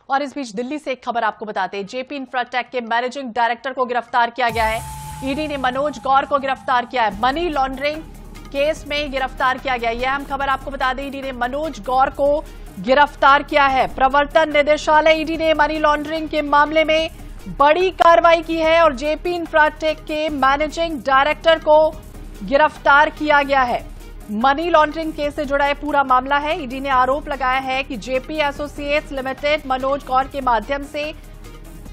और इस बीच दिल्ली से एक खबर आपको बताते हैं, जेपी इंफ्राटेक के मैनेजिंग डायरेक्टर को गिरफ्तार किया गया है। ईडी ने मनोज गौर को गिरफ्तार किया है। मनी लॉन्ड्रिंग केस में गिरफ्तार किया गया। यह अहम खबर आपको बता दें, ईडी ने मनोज गौर को गिरफ्तार किया है। प्रवर्तन निदेशालय ईडी ने मनी लॉन्ड्रिंग के मामले में बड़ी कार्रवाई की है और जेपी इंफ्राटेक के मैनेजिंग डायरेक्टर को गिरफ्तार किया गया है। मनी लॉन्ड्रिंग केस से जुड़ा पूरा मामला है। ईडी ने आरोप लगाया है कि जेपी एसोसिएट्स लिमिटेड मनोज गौर के माध्यम से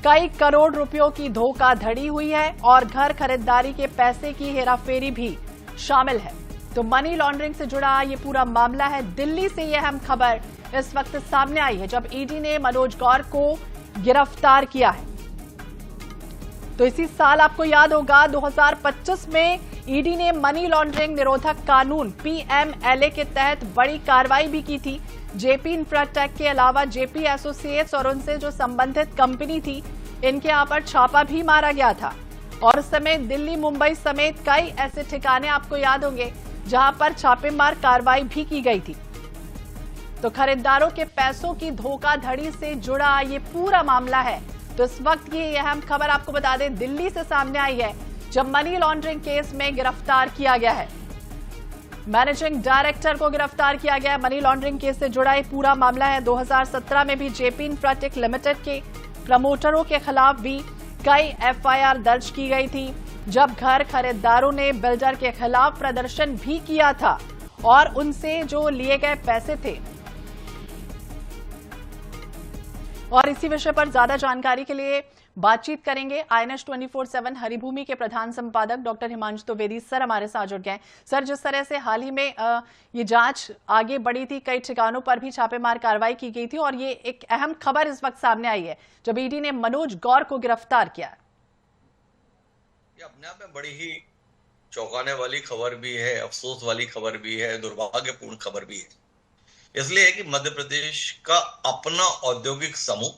कई करोड़ रुपयों की धोखाधड़ी हुई है और घर खरीदारी के पैसे की हेराफेरी भी शामिल है। तो मनी लॉन्ड्रिंग से जुड़ा ये पूरा मामला है। दिल्ली से यह अहम खबर इस वक्त सामने आई है जब ईडी ने मनोज गौर को गिरफ्तार किया है। तो इसी साल आपको याद होगा 2025 में ईडी ने मनी लॉन्ड्रिंग निरोधक कानून पीएमएलए के तहत बड़ी कार्रवाई भी की थी। जेपी इंफ्राटेक के अलावा जेपी एसोसिएट्स और उनसे जो संबंधित कंपनी थी, इनके यहां पर छापा भी मारा गया था। और उस समय दिल्ली, मुंबई समेत कई ऐसे ठिकाने आपको याद होंगे जहां पर छापेमार कार्रवाई भी की गई थी। तो खरीदारों के पैसों की धोखाधड़ी से जुड़ा ये पूरा मामला है। तो इस वक्त की अहम खबर आपको बता दें, दिल्ली से सामने आई है जब मनी लॉन्ड्रिंग केस में गिरफ्तार किया गया है। मैनेजिंग डायरेक्टर को गिरफ्तार किया गया है। मनी लॉन्ड्रिंग केस से जुड़ा ये पूरा मामला है। 2017 में भी जेपी इंफ्राटेक लिमिटेड के प्रमोटरों के खिलाफ भी कई एफआईआर दर्ज की गई थी, जब घर खरीदारों ने बिल्डर के खिलाफ प्रदर्शन भी किया था और उनसे जो लिए गए पैसे थे। और इसी विषय पर ज्यादा जानकारी के लिए बातचीत करेंगे INS 24/7 हरिभूमि के प्रधान संपादक डॉक्टर हिमांशु द्विवेदी सर हमारे साथ जुड़ गए। सर, जिस तरह से हाल ही में ये जांच आगे बढ़ी थी, कई ठिकानों पर भी छापेमार कार्रवाई की गई थी और ये एक अहम खबर इस वक्त सामने आई है जब ईडी ने मनोज गौर को गिरफ्तार किया। ये अपने आप में बड़ी ही चौंकाने वाली खबर भी है, अफसोस वाली खबर भी है, दुर्भाग्यपूर्ण खबर भी है। इसलिए कि मध्य प्रदेश का अपना औद्योगिक समूह,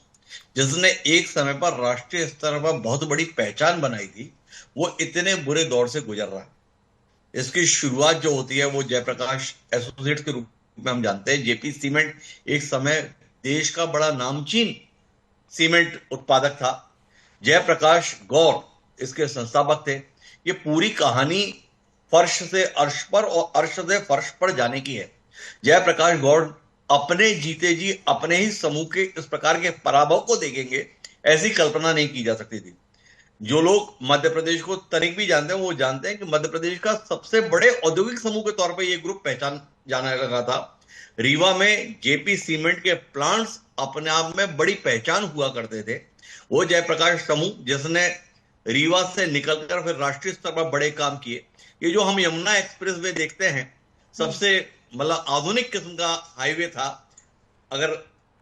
जिसने एक समय पर राष्ट्रीय स्तर पर बहुत बड़ी पहचान बनाई थी, वो इतने बुरे दौर से गुजर रहा है। इसकी शुरुआत जो होती है वो जयप्रकाश एसोसिएट्स के रूप में हम जानते हैं। जेपी सीमेंट एक समय देश का बड़ा नामचीन सीमेंट उत्पादक था। जयप्रकाश गौर इसके संस्थापक थे। ये पूरी कहानी फर्श से अर्श पर और अर्श से फर्श पर जाने की है। जयप्रकाश गौर अपने जीते जी अपने ही समूह के इस प्रकार के पराभव को देखेंगे, ऐसी कल्पना नहीं की जा सकती थी। जो लोग मध्य प्रदेश को तनिक भी जानते हैं वो जानते हैं कि मध्य प्रदेश का सबसे बड़े औद्योगिक समूह के तौर पर यह ग्रुप पहचान जाने लगा था। रीवा में जेपी सीमेंट के प्लांट्स अपने आप में बड़ी पहचान हुआ करते थे। वो जयप्रकाश समूह जिसने रीवा से निकलकर फिर राष्ट्रीय स्तर पर बड़े काम किए। ये जो हम यमुना एक्सप्रेस वे देखते हैं, सबसे मतलब आधुनिक किस्म का हाईवे था। अगर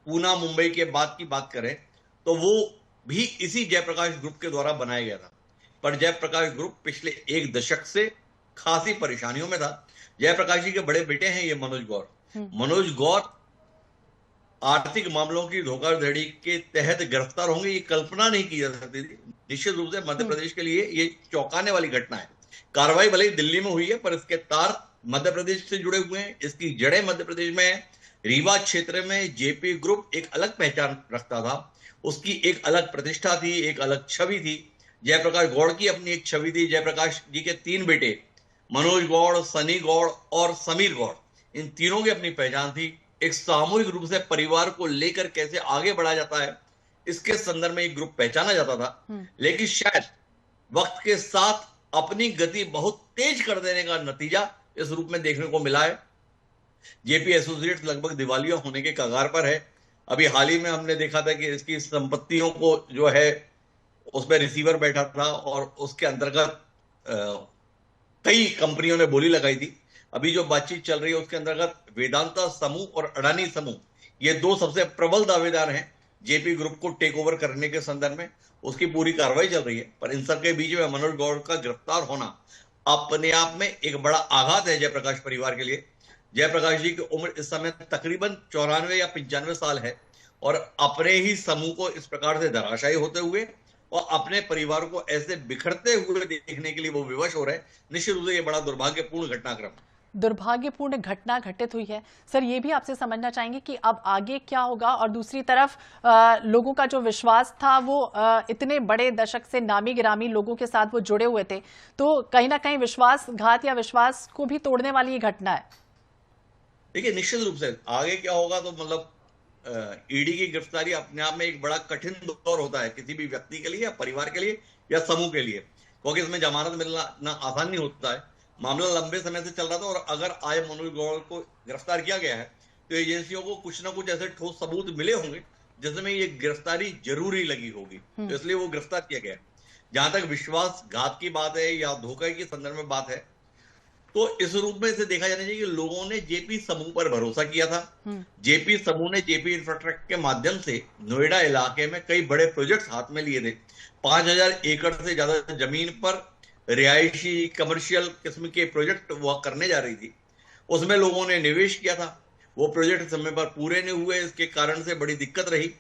पूना मुंबई के बाद की बात करें तो वो भी इसी जयप्रकाश ग्रुप के द्वारा बनाया गया था। पर जयप्रकाश ग्रुप पिछले एक दशक से खासी परेशानियों में था। जयप्रकाश जी के बड़े बेटे हैं ये मनोज गौर। मनोज गौर आर्थिक मामलों की धोखाधड़ी के तहत गिरफ्तार होंगे, ये कल्पना नहीं की जा सकती थी। निश्चित रूप से मध्य प्रदेश के लिए ये चौंकाने वाली घटना है। कार्रवाई भले ही दिल्ली में हुई है, पर इसके तार मध्य प्रदेश से जुड़े हुए हैं। इसकी जड़ें मध्य प्रदेश में है। रीवा क्षेत्र में जेपी ग्रुप एक अलग पहचान रखता था। उसकी एक अलग प्रतिष्ठा थी, एक अलग छवि थी। जयप्रकाश गौड़ की अपनी एक छवि थी। जयप्रकाश जी के 3 बेटे मनोज गौड़, सनी गौड़ और समीर गौड़, इन तीनों की अपनी पहचान थी। एक सामूहिक रूप से परिवार को लेकर कैसे आगे बढ़ा जाता है, इसके संदर्भ में एक ग्रुप पहचाना जाता था। लेकिन शायद वक्त के साथ अपनी गति बहुत तेज कर देने का नतीजा इस रूप में देखने को मिला है। जेपी एसोसिएट्स लगभग दिवालिया होने के कगार पर है। अभी हाल ही में हमने देखा था कि इसकी संपत्तियों को जो है उसमें रिसीवर बैठा था और उसके अंतर्गत कई कंपनियों ने बोली लगाई थी। अभी जो बातचीत चल रही है उसके अंतर्गत वेदांता समूह और अडानी समूह, ये 2 सबसे प्रबल दावेदार हैं जेपी ग्रुप को टेक ओवर करने के संदर्भ में। उसकी पूरी कार्रवाई चल रही है। पर इन सबके बीच में मनोज गौड़ का गिरफ्तार होना अपने आप में एक बड़ा आघात है जयप्रकाश परिवार के लिए। जयप्रकाश जी की उम्र इस समय तकरीबन 94 या 95 साल है और अपने ही समूह को इस प्रकार से धराशायी होते हुए और अपने परिवार को ऐसे बिखरते हुए देखने के लिए वो विवश हो रहे हैं। निश्चित रूप से ये बड़ा दुर्भाग्यपूर्ण घटनाक्रम है। दुर्भाग्यपूर्ण घटना घटित हुई है। सर, ये भी आपसे समझना चाहेंगे कि अब आगे क्या होगा, और दूसरी तरफ लोगों का जो विश्वास था वो इतने बड़े दशक से नामी गिरामी लोगों के साथ वो जुड़े हुए थे, तो कहीं ना कहीं विश्वासघात या विश्वास को भी तोड़ने वाली ये घटना है। देखिए, निश्चित रूप से आगे क्या होगा तो मतलब ईडी की गिरफ्तारी अपने आप में एक बड़ा कठिन दौर होता है किसी भी व्यक्ति के लिए या परिवार के लिए या समूह के लिए, क्योंकि इसमें जमानत मिलना ना आसान नहीं होता है। मामला लंबे समय से चल रहा था, और अगर आज मनोज गौड़ को गिरफ्तार किया गया है तो एजेंसियों को कुछ ना कुछ ऐसे ठोस सबूत मिले होंगे जिसमें ये गिरफ्तारी जरूरी लगी होगी, तो इसलिए वो गिरफ्तार किया गया। जहां तक विश्वासघात की बात है या धोखे के संदर्भ में बात है, तो इस रूप में इसे देखा जाना चाहिए कि लोगों ने जेपी समूह पर भरोसा किया था। जेपी समूह ने जेपी इंफ्रास्ट्रक्चर के माध्यम से नोएडा इलाके में कई बड़े प्रोजेक्ट्स हाथ में लिए थे। 5000 एकड़ से ज्यादा जमीन पर रिहायशी कमर्शियल किस्म के प्रोजेक्ट वह करने जा रही थी। उसमें लोगों ने निवेश किया था, वो प्रोजेक्ट समय पर पूरे नहीं हुए, इसके कारण से बड़ी दिक्कत रही।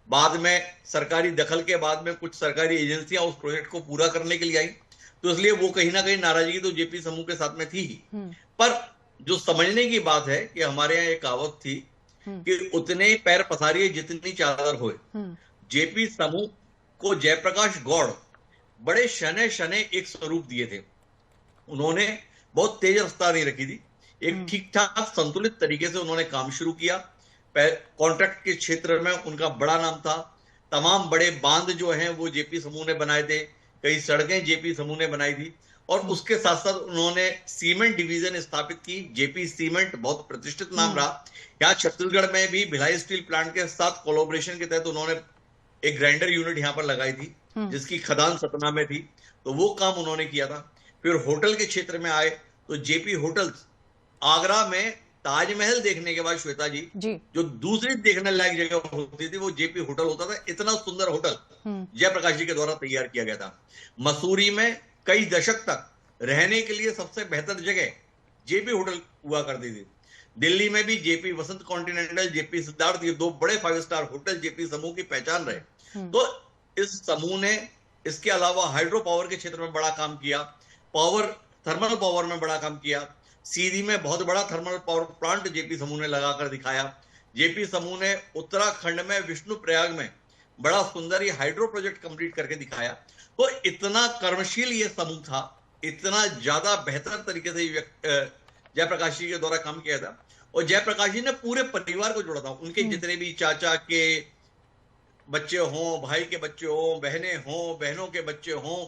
बाद में सरकारी दखल के बाद में कुछ सरकारी एजेंसियां उस प्रोजेक्ट को पूरा करने के लिए आई, तो इसलिए वो कहीं ना कहीं नाराजगी तो जेपी समूह के साथ में थी ही। पर जो समझने की बात है कि हमारे यहाँ एक कहावत थी कि उतने पैर पसारिए जितनी चादर होए। जेपी समूह को जयप्रकाश गौड़ बड़े शने शने एक स्वरूप दिए थे। उन्होंने बहुत तेज रफ्तार नहीं रखी थी, एक ठीक ठाक संतुलित तरीके से उन्होंने काम शुरू किया। कॉन्ट्रैक्ट के क्षेत्र में उनका बड़ा नाम था। तमाम बड़े बांध जो हैं वो जेपी समूह ने बनाए थे, कई सड़कें जेपी समूह ने बनाई थी, और उसके साथ साथ उन्होंने सीमेंट डिवीजन स्थापित की। जेपी सीमेंट बहुत प्रतिष्ठित नाम रहा। यहाँ छत्तीसगढ़ में भी भिलाई स्टील प्लांट के साथ कोलैबोरेशन के तहत उन्होंने एक ग्राइंडर यूनिट यहाँ पर लगाई थी जिसकी खदान सतना में थी, तो वो काम उन्होंने किया था। फिर होटल के क्षेत्र में आए तो जेपी होटल्स, आगरा में ताजमहल देखने के बाद श्वेता जी जो दूसरी देखने लायक जगह होती थी वो जेपी होटल होता था। इतना सुंदर होटल जयप्रकाश जी के द्वारा तैयार किया गया था। मसूरी में कई दशक तक रहने के लिए सबसे बेहतर जगह जेपी होटल हुआ करती थी। दिल्ली में भी जेपी वसंत कॉन्टिनेंटल, जेपी सिद्धार्थ, ये दो बड़े 5 स्टार होटल जेपी समूह की पहचान रहे। तो इस समूह ने इसके अलावा हाइड्रो पावर के क्षेत्र में बड़ा काम किया, थर्मल पावर में बड़ा काम किया। सीधी में बहुत बड़ा थर्मल पावर प्लांट जेपी समूह ने लगाकर दिखाया। जेपी समूह ने उत्तराखंड में विष्णुप्रयाग में बड़ा सुंदर ये हाइड्रो प्रोजेक्ट कंप्लीट करके दिखाया। तो इतना कर्मशील ये समूह था, इतना ज्यादा बेहतर तरीके से जयप्रकाश जी के द्वारा काम किया था, और जयप्रकाश जी ने पूरे परिवार को जोड़ा था। उनके जितने भी चाचा के बच्चे हों, भाई के बच्चे हों, बहनें हों, बहनों के बच्चे हों,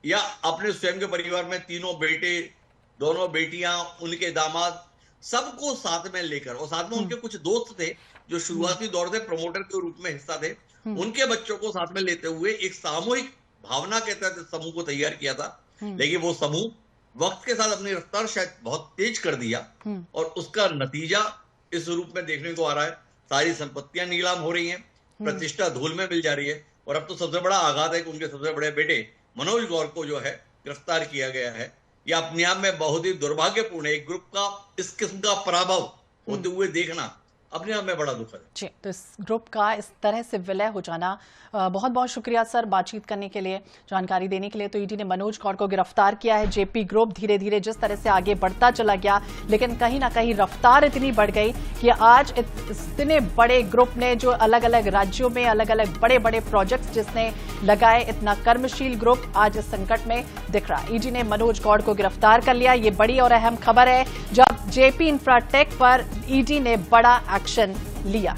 या अपने स्वयं के परिवार में 3 बेटे, 2 बेटियां, उनके दामाद, सबको साथ में लेकर, और साथ में उनके कुछ दोस्त थे जो शुरुआती दौर से प्रमोटर के रूप में हिस्सा थे, उनके बच्चों को साथ में लेते हुए एक सामूहिक भावना के तहत समूह को तैयार किया था। लेकिन वो समूह वक्त के साथ अपनी रफ्तार शायद बहुत तेज कर दिया, और उसका नतीजा इस रूप में देखने को आ रहा है। सारी संपत्तियां नीलाम हो रही हैं, प्रतिष्ठा धूल में मिल जा रही है, और अब तो सबसे बड़ा आघात है कि उनके सबसे बड़े बेटे मनोज गौड़ को जो है गिरफ्तार किया गया है। यह अपने आप में बहुत ही दुर्भाग्यपूर्ण है। एक ग्रुप का इस किस्म का पराभव होते हुए देखना अपने आप में बड़ा दुखद है। जी, तो इस ग्रुप का इस तरह से विलय हो जाना, बहुत बहुत शुक्रिया सर बातचीत करने के लिए, जानकारी देने के लिए। तो ईडी ने मनोज गौड़ को गिरफ्तार किया है। जेपी ग्रुप धीरे धीरे जिस तरह से आगे बढ़ता चला गया, लेकिन कहीं ना कहीं रफ्तार इतनी बढ़ गई कि आज इतने बड़े ग्रुप ने जो अलग अलग राज्यों में अलग अलग बड़े बड़े प्रोजेक्ट्स जिसने लगाए, इतना कर्मशील ग्रुप आज इस संकट में दिख रहा है। ईडी ने मनोज गौड़ को गिरफ्तार कर लिया। ये बड़ी और अहम खबर है जब जेपी इंफ्राटेक पर ईडी ने बड़ा एक्शन लिया।